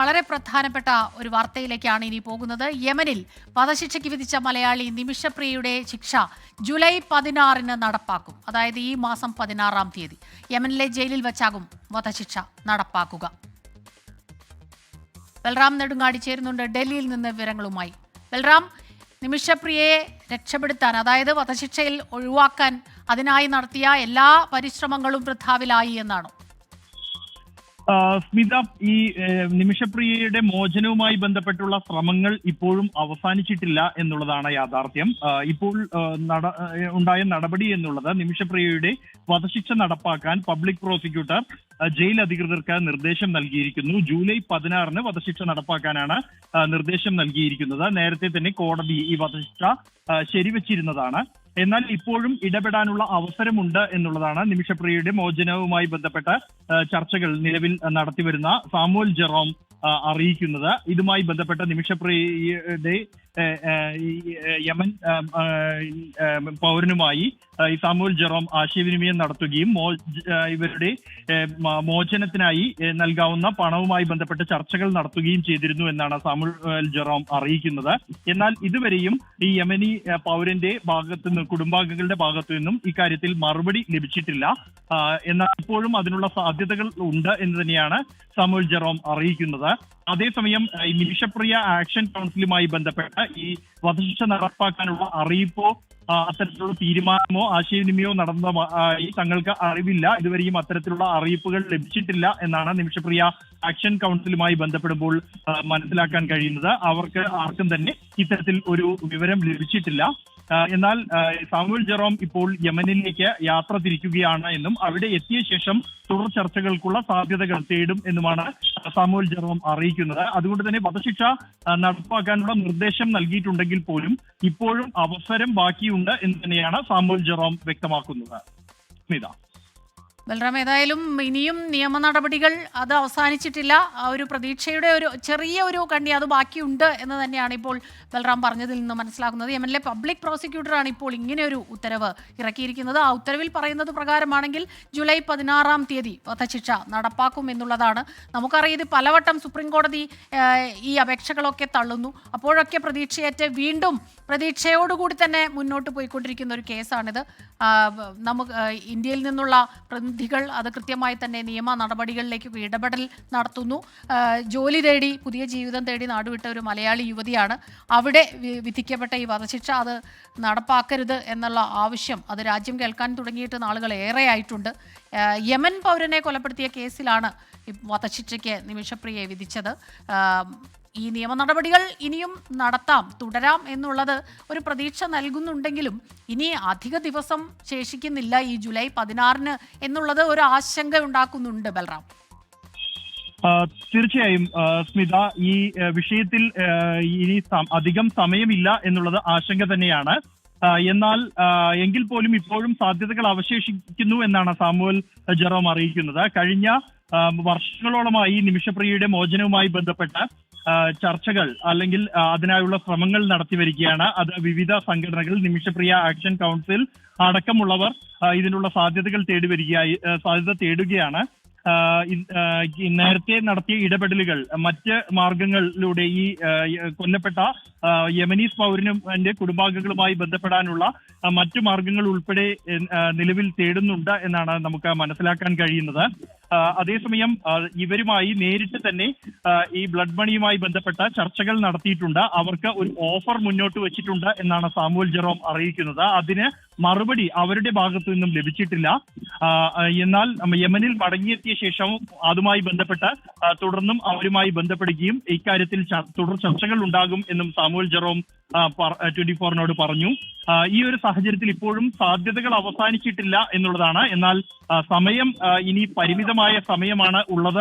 വളരെ പ്രധാനപ്പെട്ട ഒരു വാർത്തയിലേക്കാണ് ഇനി പോകുന്നത്. യമനിൽ വധശിക്ഷയ്ക്ക് വിധിച്ച മലയാളി നിമിഷപ്രിയയുടെ ശിക്ഷ ജൂലൈ 16-ന് നടപ്പാക്കും. അതായത് ഈ മാസം 16-ാം തീയതി യമനിലെ ജയിലിൽ വച്ചാകും വധശിക്ഷ നടപ്പാക്കുക. ബൽറാം നെടുങ്ങാടി ചേരുന്നുണ്ട് ഡൽഹിയിൽ നിന്ന് വിവരങ്ങളുമായി. ബൽറാം, നിമിഷപ്രിയയെ രക്ഷപ്പെടുത്താൻ, അതായത് വധശിക്ഷയിൽ ഒഴിവാക്കാൻ അതിനായി നടത്തിയ എല്ലാ പരിശ്രമങ്ങളും വൃഥാവിലായി എന്നാണോ? സ്മിത, ഈ നിമിഷപ്രിയയുടെ മോചനവുമായി ബന്ധപ്പെട്ടുള്ള ശ്രമങ്ങൾ ഇപ്പോഴും അവസാനിച്ചിട്ടില്ല എന്നുള്ളതാണ് യാഥാർത്ഥ്യം. ഇപ്പോൾ ഉണ്ടായ നടപടി എന്നുള്ളത് നിമിഷപ്രിയയുടെ വധശിക്ഷ നടപ്പാക്കാൻ പബ്ലിക് പ്രോസിക്യൂട്ടർ ജയിൽ അധികൃതർക്ക് നിർദ്ദേശം നൽകിയിരിക്കുന്നു. ജൂലൈ 16-ന് വധശിക്ഷ നടപ്പാക്കാനാണ് നിർദ്ദേശം നൽകിയിരിക്കുന്നത്. നേരത്തെ തന്നെ കോടതി ഈ വധശിക്ഷ ശരിവച്ചിരുന്നതാണ്. എന്നാൽ ഇപ്പോഴും ഇടപെടാനുള്ള അവസരമുണ്ട് എന്നുള്ളതാണ് നിമിഷപ്രിയയുടെ മോചനവുമായി ബന്ധപ്പെട്ട ചർച്ചകൾ നിലവിൽ നടത്തിവരുന്ന സാമുവൽ ജെറോം അറിയിക്കുന്നത്. ഇതുമായി ബന്ധപ്പെട്ട നിമിഷപ്രിയയുടെ യമൻ പൗരനുമായി ഈ സാമുവൽ ജെറോം ആശയവിനിമയം നടത്തുകയും ഇവരുടെ മോചനത്തിനായി നൽകാവുന്ന പണവുമായി ബന്ധപ്പെട്ട ചർച്ചകൾ നടത്തുകയും ചെയ്തിരുന്നു എന്നാണ് സാമുവൽ ജെറോം അറിയിക്കുന്നത്. എന്നാൽ ഇതുവരെയും ഈ യമനി പൗരന്റെ ഭാഗത്തു നിന്ന്, കുടുംബാംഗങ്ങളുടെ ഭാഗത്തു നിന്നും ഇക്കാര്യത്തിൽ മറുപടി ലഭിച്ചിട്ടില്ല. എന്നാൽ ഇപ്പോഴും അതിനുള്ള സാധ്യതകൾ ഉണ്ട് എന്ന് തന്നെയാണ് സാമുവൽ ജെറോം അറിയിക്കുന്നത്. അതേസമയം ഈ നിമിഷപ്രിയ ആക്ഷൻ കൗൺസിലുമായി ബന്ധപ്പെട്ട ഈ വധശിക്ഷ നടപ്പാക്കാനുള്ള അറിയിപ്പോ അത്തരത്തിലുള്ള തീരുമാനമോ ആശയവിനിമയമോ നടന്നതായി തങ്ങൾക്ക് അറിവില്ല. ഇതുവരെയും അത്തരത്തിലുള്ള അറിയിപ്പുകൾ ലഭിച്ചിട്ടില്ല എന്നാണ് നിമിഷപ്രിയ ആക്ഷൻ കൗൺസിലുമായി ബന്ധപ്പെടുമ്പോൾ മനസ്സിലാക്കാൻ കഴിയുന്നത്. അവർക്ക് ആർക്കും തന്നെ ഇത്തരത്തിൽ ഒരു വിവരം ലഭിച്ചിട്ടില്ല. എന്നാൽ സാമുവൽ ജെറോം ഇപ്പോൾ യമനിലേക്ക് യാത്ര തിരിക്കുകയാണ് എന്നും അവിടെ എത്തിയ ശേഷം തുടർ ചർച്ചകൾക്കുള്ള സാധ്യതകൾ തേടും എന്നുമാണ് സാമുവൽ ജെറോം അറിയിക്കുന്നത്. അതുകൊണ്ട് തന്നെ വധശിക്ഷ നടപ്പാക്കാനുള്ള നിർദ്ദേശം നൽകിയിട്ടുണ്ടെങ്കിൽ പോലും ഇപ്പോഴും അവസരം ബാക്കിയുണ്ട് എന്ന് തന്നെയാണ് സാമുവൽ ജെറോം വ്യക്തമാക്കുന്നത്. സ്മിത, ബൽറാം, ഏതായാലും ഇനിയും നിയമ നടപടികൾ അത് അവസാനിച്ചിട്ടില്ല. ആ ഒരു പ്രതീക്ഷയുടെ ഒരു ചെറിയ ഒരു കണ്ണി അത് ബാക്കിയുണ്ട് എന്ന് തന്നെയാണ് ഇപ്പോൾ ബൽറാം പറഞ്ഞതിൽ നിന്ന് മനസ്സിലാക്കുന്നത്. യമനിലെ പബ്ലിക് പ്രോസിക്യൂട്ടറാണ് ഇപ്പോൾ ഇങ്ങനെ ഒരു ഉത്തരവ് ഇറക്കിയിരിക്കുന്നത്. ആ ഉത്തരവിൽ പറയുന്നത് പ്രകാരമാണെങ്കിൽ ജൂലൈ 16-ാം തീയതി വധശിക്ഷ നടപ്പാക്കും എന്നുള്ളതാണ്. നമുക്കറിയാം, ഇത് പലവട്ടം സുപ്രീം കോടതി ഈ അപേക്ഷകളൊക്കെ തള്ളുന്നു. അപ്പോഴൊക്കെ പ്രതീക്ഷയേറ്റ് വീണ്ടും പ്രതീക്ഷയോടുകൂടി തന്നെ മുന്നോട്ട് പോയിക്കൊണ്ടിരിക്കുന്ന ഒരു കേസാണിത്. നമുക്ക് ഇന്ത്യയിൽ നിന്നുള്ള പ്രതിനിധികൾ അത് കൃത്യമായി തന്നെ നിയമ നടപടികളിലേക്ക് ഇടപെടൽ നടത്തുന്നു. ജോലി തേടി, പുതിയ ജീവിതം തേടി നാടുവിട്ട ഒരു മലയാളി യുവതിയാണ്. അവിടെ വിധിക്കപ്പെട്ട ഈ വധശിക്ഷ അത് നടപ്പാക്കരുത് എന്നുള്ള ആവശ്യം അത് രാജ്യം കേൾക്കാൻ തുടങ്ങിയിട്ട് നാളുകൾ ഏറെയായിട്ടുണ്ട്. യമൻ പൗരനെ കൊലപ്പെടുത്തിയ കേസിലാണ് വധശിക്ഷയ്ക്ക് നിമിഷപ്രിയയെ വിധിച്ചത്. ഈ നിയമ നടപടികൾ ഇനിയും തുടരാം എന്നുള്ളത് ഒരു പ്രതീക്ഷ നൽകുന്നുണ്ടെങ്കിലും ഇനി അധിക ദിവസം ശേഷിക്കുന്നില്ല ഈ ജൂലൈ 16-ന് എന്നുള്ളത് ഒരു ആശങ്ക ഉണ്ടാക്കുന്നുണ്ട്. ബൽറാം, തീർച്ചയായും സ്മിത, ഈ വിഷയത്തിൽ ഇനി അധികം സമയമില്ല എന്നുള്ളത് ആശങ്ക തന്നെയാണ്. എന്നാൽ എങ്കിൽ പോലും ഇപ്പോഴും സാധ്യതകൾ അവശേഷിക്കുന്നു എന്നാണ് സാമുവൽ ജെറോം അറിയിക്കുന്നത്. കഴിഞ്ഞ വർഷങ്ങളോളമായി നിമിഷപ്രിയയുടെ മോചനവുമായി ബന്ധപ്പെട്ട ചർച്ചകൾ അല്ലെങ്കിൽ അതിനായുള്ള ശ്രമങ്ങൾ നടത്തി വരികയാണ്. അത് വിവിധ സംഘടനകൾ, നിമിഷപ്രിയ ആക്ഷൻ കൗൺസിൽ അടക്കമുള്ളവർ ഇതിനുള്ള സാധ്യത തേടുകയാണ്. നേരത്തെ നടത്തിയ ഇടപെടലുകൾ മറ്റ് മാർഗങ്ങളിലൂടെ ഈ കൊല്ലപ്പെട്ട യമനീസ് പൗരന്റെ കുടുംബാംഗങ്ങളുമായി ബന്ധപ്പെടാനുള്ള മറ്റു മാർഗങ്ങൾ ഉൾപ്പെടെ നിലവിൽ തേടുന്നുണ്ട് എന്നാണ് നമുക്ക് മനസ്സിലാക്കാൻ കഴിയുന്നത്. അതേസമയം ഇവരുമായി നേരിട്ട് തന്നെ ഈ ബ്ലഡ് മണിയുമായി ബന്ധപ്പെട്ട ചർച്ചകൾ നടത്തിയിട്ടുണ്ട്. അവർക്ക് ഒരു ഓഫർ മുന്നോട്ട് വെച്ചിട്ടുണ്ട് എന്നാണ് സാമുവൽ ജെറോം അറിയിക്കുന്നത്. അതിന് മറുപടി അവരുടെ ഭാഗത്തു നിന്നും ലഭിച്ചിട്ടില്ല. എന്നാൽ യമനിൽ മടങ്ങിയെത്തിയ ശേഷം അതുമായി ബന്ധപ്പെട്ട് തുടർന്നും അവരുമായി ബന്ധപ്പെടുകയും ഇക്കാര്യത്തിൽ തുടർ ചർച്ചകൾ ഉണ്ടാകും എന്നും സാമുവൽ ജെറോം 24-നോട് പറഞ്ഞു. ഈ ഒരു സാഹചര്യത്തിൽ ഇപ്പോഴും സാധ്യതകൾ അവസാനിച്ചിട്ടില്ല എന്നുള്ളതാണ്. എന്നാൽ സമയം ഇനി പരിമിതമായ സമയമാണ് ഉള്ളത്